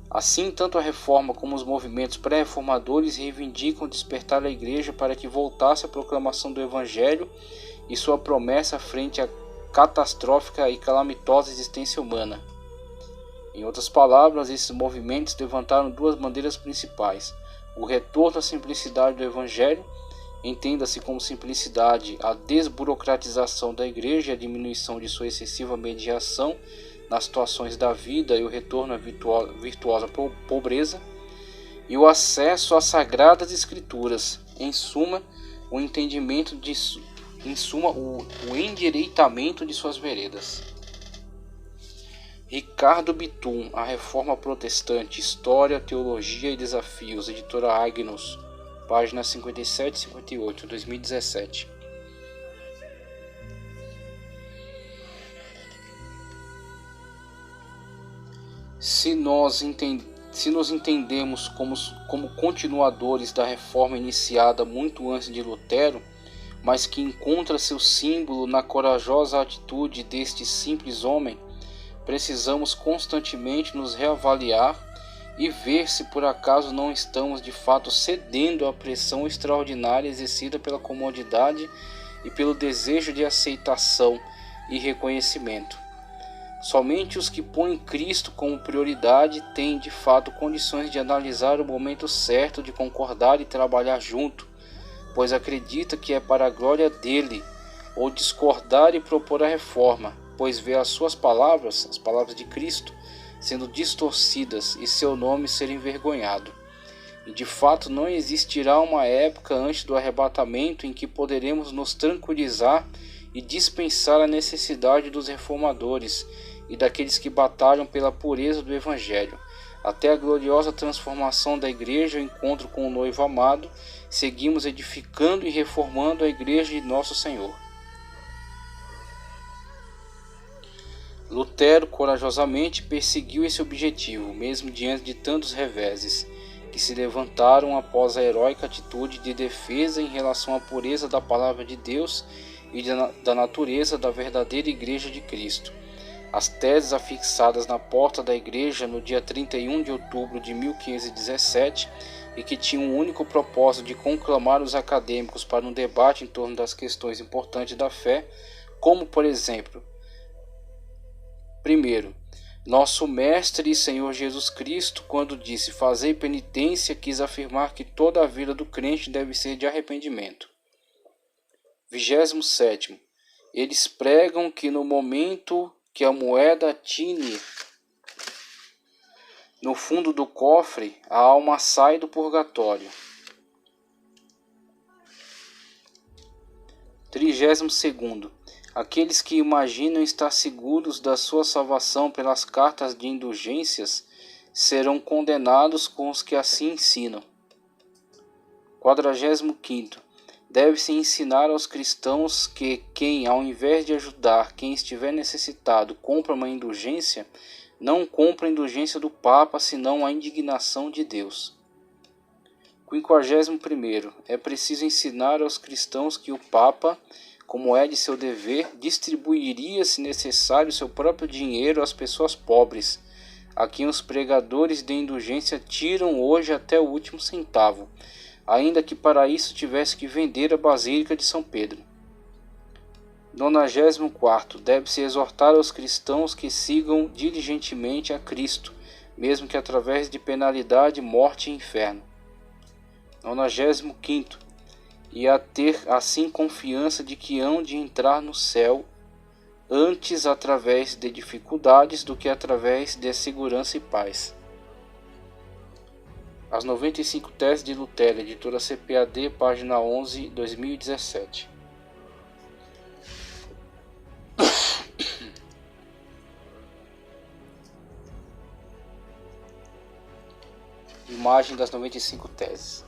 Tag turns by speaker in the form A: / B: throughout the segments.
A: Assim, tanto a Reforma como os movimentos pré-reformadores reivindicam despertar a Igreja para que voltasse à proclamação do Evangelho e sua promessa frente à catastrófica e calamitosa existência humana. Em outras palavras, esses movimentos levantaram duas bandeiras principais: o retorno à simplicidade do Evangelho, entenda-se como simplicidade a desburocratização da Igreja e a diminuição de sua excessiva mediação nas situações da vida e o retorno à virtuosa pobreza, e o acesso às Sagradas Escrituras, em suma, o endireitamento de suas veredas. Ricardo Bitum, A Reforma Protestante, História, Teologia e Desafios, editora Agnus, páginas 57 e 58, 2017. Se nos entendemos como continuadores da reforma iniciada muito antes de Lutero, mas que encontra seu símbolo na corajosa atitude deste simples homem, precisamos constantemente nos reavaliar e ver se por acaso não estamos de fato cedendo à pressão extraordinária exercida pela comodidade e pelo desejo de aceitação e reconhecimento. Somente os que põem Cristo como prioridade têm de fato condições de analisar o momento certo de concordar e trabalhar junto, pois acredita que é para a glória dele, ou discordar e propor a reforma, pois vê as suas palavras, as palavras de Cristo, sendo distorcidas e seu nome ser envergonhado. E de fato não existirá uma época antes do arrebatamento em que poderemos nos tranquilizar e dispensar a necessidade dos reformadores e daqueles que batalham pela pureza do Evangelho. Até a gloriosa transformação da Igreja e o encontro com o noivo amado, seguimos edificando e reformando a Igreja de Nosso Senhor. Lutero corajosamente perseguiu esse objetivo, mesmo diante de tantos reveses, que se levantaram após a heróica atitude de defesa em relação à pureza da Palavra de Deus e da natureza da verdadeira Igreja de Cristo. As teses afixadas na porta da Igreja no dia 31 de outubro de 1517 e que tinham o único propósito de conclamar os acadêmicos para um debate em torno das questões importantes da fé, como por exemplo: primeiro, nosso Mestre e Senhor Jesus Cristo, quando disse "Fazei penitência", quis afirmar que toda a vida do crente deve ser de arrependimento. 27º, eles pregam que no momento que a moeda tine no fundo do cofre, a alma sai do purgatório. 32º, aqueles que imaginam estar seguros da sua salvação pelas cartas de indulgências serão condenados com os que assim ensinam. 45º, deve-se ensinar aos cristãos que quem, ao invés de ajudar quem estiver necessitado, compra uma indulgência, não compra a indulgência do Papa, senão a indignação de Deus. 51º, é preciso ensinar aos cristãos que o Papa, como é de seu dever, distribuiria, se necessário, seu próprio dinheiro às pessoas pobres, a quem os pregadores de indulgência tiram hoje até o último centavo, ainda que para isso tivesse que vender a Basílica de São Pedro. 94º, deve-se exortar aos cristãos que sigam diligentemente a Cristo, mesmo que através de penalidade, morte e inferno. 95º, e a ter assim confiança de que hão de entrar no céu, antes através de dificuldades do que através de segurança e paz. As 95 Teses de Lutero, editora CPAD, página 11, 2017. Imagem das 95 Teses.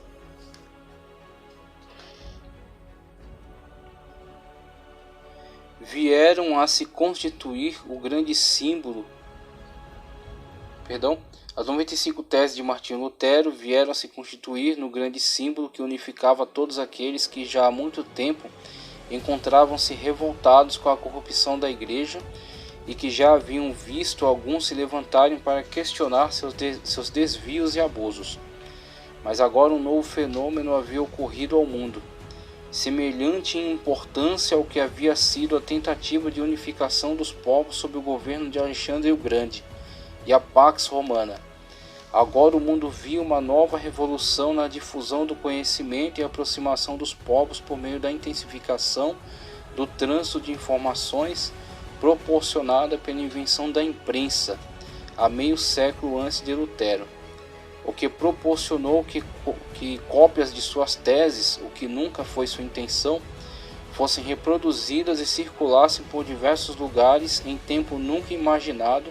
A: Vieram a se constituir o grande símbolo. As 95 teses de Martinho Lutero vieram a se constituir no grande símbolo que unificava todos aqueles que já há muito tempo encontravam-se revoltados com a corrupção da Igreja e que já haviam visto alguns se levantarem para questionar seus desvios e abusos. Mas agora um novo fenômeno havia ocorrido ao mundo, semelhante em importância ao que havia sido a tentativa de unificação dos povos sob o governo de Alexandre o Grande e a Pax Romana. Agora o mundo via uma nova revolução na difusão do conhecimento e aproximação dos povos por meio da intensificação do trânsito de informações proporcionada pela invenção da imprensa, há meio século antes de Lutero, o que proporcionou que cópias de suas teses, o que nunca foi sua intenção, fossem reproduzidas e circulassem por diversos lugares em tempo nunca imaginado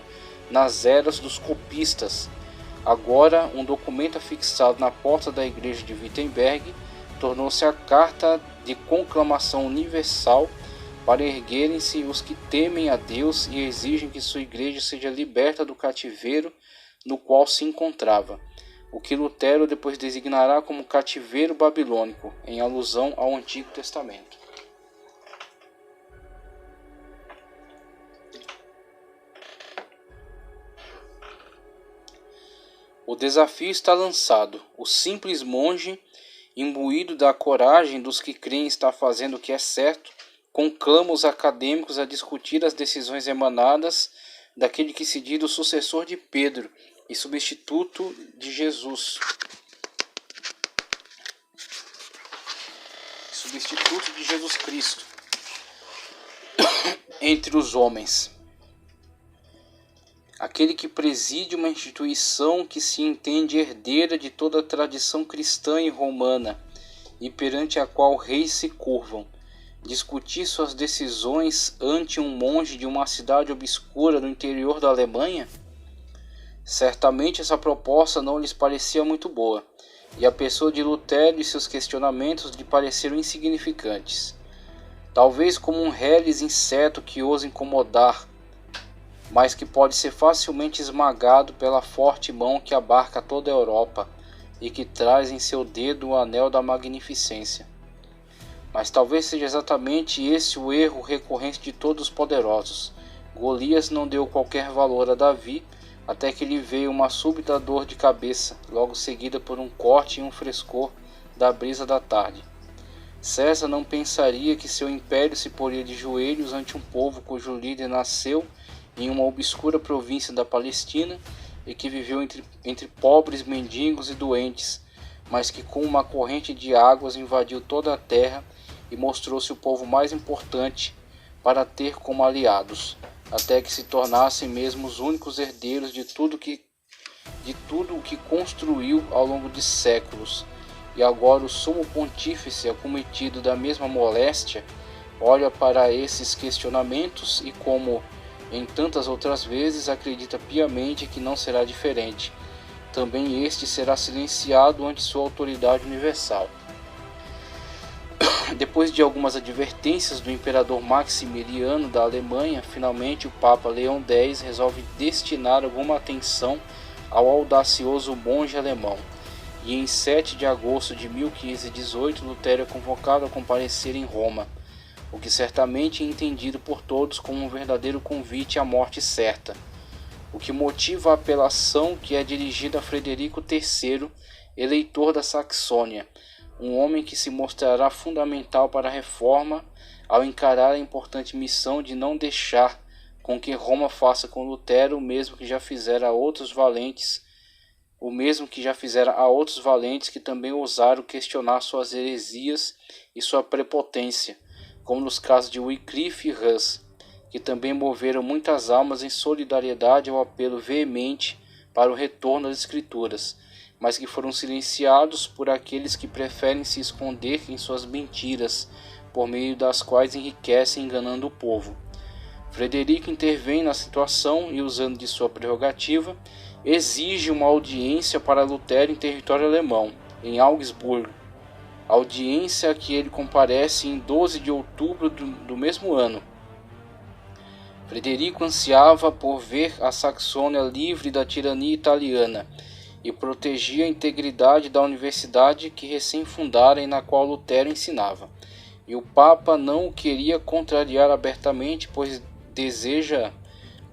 A: nas eras dos copistas. Agora, um documento afixado na porta da igreja de Wittenberg tornou-se a carta de conclamação universal para erguerem-se os que temem a Deus e exigem que sua igreja seja liberta do cativeiro no qual se encontrava, o que Lutero depois designará como cativeiro babilônico, em alusão ao Antigo Testamento. O desafio está lançado. O simples monge, imbuído da coragem dos que creem estar fazendo o que é certo, conclama os acadêmicos a discutir as decisões emanadas daquele que se diz o sucessor de Pedro e substituto de Jesus. Substituto de Jesus Cristo entre os homens. Aquele que preside uma instituição que se entende herdeira de toda a tradição cristã e romana e perante a qual reis se curvam, discutir suas decisões ante um monge de uma cidade obscura no interior da Alemanha? Certamente essa proposta não lhes parecia muito boa, e a pessoa de Lutero e seus questionamentos lhe pareceram insignificantes. Talvez como um reles inseto que ousa incomodar, mas que pode ser facilmente esmagado pela forte mão que abarca toda a Europa e que traz em seu dedo o anel da magnificência. Mas talvez seja exatamente esse o erro recorrente de todos os poderosos. Golias não deu qualquer valor a Davi, até que lhe veio uma súbita dor de cabeça, logo seguida por um corte e um frescor da brisa da tarde. César não pensaria que seu império se poria de joelhos ante um povo cujo líder nasceu em uma obscura província da Palestina e que viveu entre pobres, mendigos e doentes, mas que com uma corrente de águas invadiu toda a terra e mostrou-se o povo mais importante para ter como aliados, até que se tornassem mesmo os únicos herdeiros de tudo o que construiu ao longo de séculos. E agora o sumo pontífice, acometido da mesma moléstia, olha para esses questionamentos e, como em tantas outras vezes, acredita piamente que não será diferente. Também este será silenciado ante sua autoridade universal. Depois de algumas advertências do imperador Maximiliano da Alemanha, finalmente o Papa Leão X resolve destinar alguma atenção ao audacioso monge alemão. E em 7 de agosto de 1518, Lutero é convocado a comparecer em Roma, o que certamente é entendido por todos como um verdadeiro convite à morte certa, o que motiva a apelação que é dirigida a Frederico III, eleitor da Saxônia, um homem que se mostrará fundamental para a reforma ao encarar a importante missão de não deixar com que Roma faça com Lutero o mesmo que já fizera a outros valentes, que também ousaram questionar suas heresias e sua prepotência, como nos casos de Wycliffe e Hus, que também moveram muitas almas em solidariedade ao apelo veemente para o retorno às Escrituras, mas que foram silenciados por aqueles que preferem se esconder em suas mentiras, por meio das quais enriquecem enganando o povo. Frederico intervém na situação e, usando de sua prerrogativa, exige uma audiência para Lutero em território alemão, em Augsburgo, audiência a que ele comparece em 12 de outubro do mesmo ano. Frederico ansiava por ver a Saxônia livre da tirania italiana e protegia a integridade da universidade que recém fundara e na qual Lutero ensinava. E o Papa não o queria contrariar abertamente, pois deseja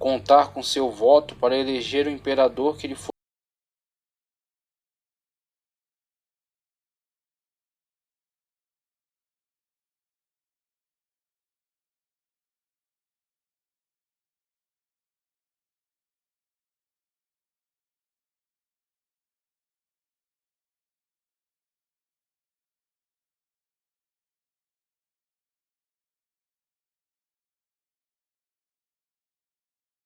A: contar com seu voto para eleger o imperador que lhe